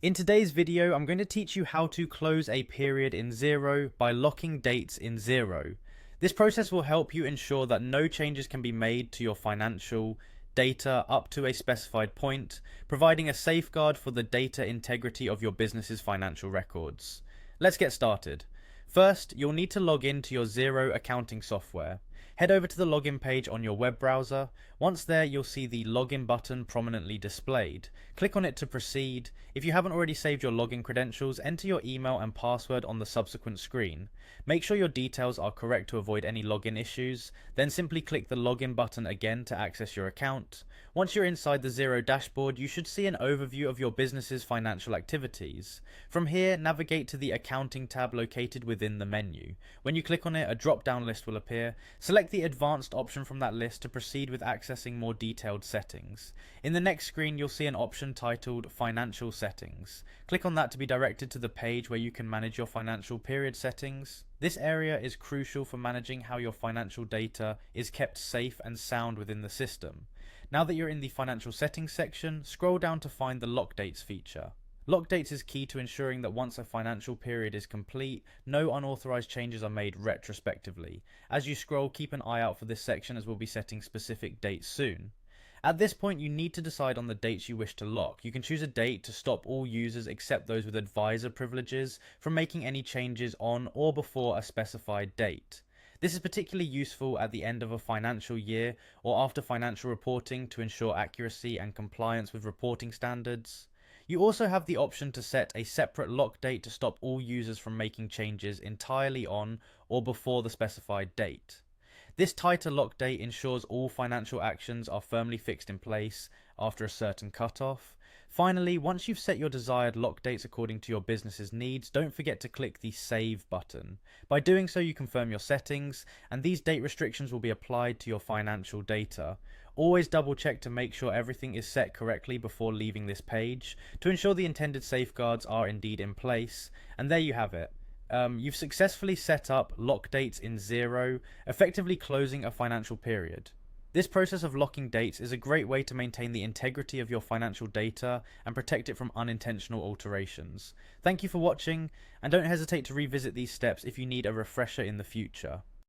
In today's video, I'm going to teach you how to close a period in Xero by locking dates in Xero. This process will help you ensure that no changes can be made to your financial data up to a specified point, providing a safeguard for the data integrity of your business's financial records. Let's get started. First, you'll need to log in to your Xero accounting software. Head over to the login page on your web browser. Once there, you'll see the login button prominently displayed. Click on it to proceed. If you haven't already saved your login credentials, enter your email and password on the subsequent screen. Make sure your details are correct to avoid any login issues. Then simply click the login button again to access your account. Once you're inside the Xero dashboard, you should see an overview of your business's financial activities. From here, navigate to the accounting tab located within the menu. When you click on it, a drop-down list will appear. Select the advanced option from that list to proceed with accessing more detailed settings. In the next screen, you'll see an option titled Financial Settings. Click on that to be directed to the page where you can manage your financial period settings. This area is crucial for managing how your financial data is kept safe and sound within the system. Now that you're in the financial settings section, scroll down to find the lock dates feature. Lock dates is key to ensuring that once a financial period is complete, no unauthorized changes are made retrospectively. As you scroll, keep an eye out for this section as we'll be setting specific dates soon. At this point, you need to decide on the dates you wish to lock. You can choose a date to stop all users except those with advisor privileges from making any changes on or before a specified date. This is particularly useful at the end of a financial year or after financial reporting to ensure accuracy and compliance with reporting standards. You also have the option to set a separate lock date to stop all users from making changes entirely on or before the specified date. This tighter lock date ensures all financial actions are firmly fixed in place after a certain cutoff. Finally, once you've set your desired lock dates according to your business's needs, don't forget to click the Save button. By doing so, you confirm your settings, and these date restrictions will be applied to your financial data. Always double check to make sure everything is set correctly before leaving this page, to ensure the intended safeguards are indeed in place. And there you have it. You've successfully set up lock dates in Xero, effectively closing a financial period. This process of locking dates is a great way to maintain the integrity of your financial data and protect it from unintentional alterations. Thank you for watching, and don't hesitate to revisit these steps if you need a refresher in the future.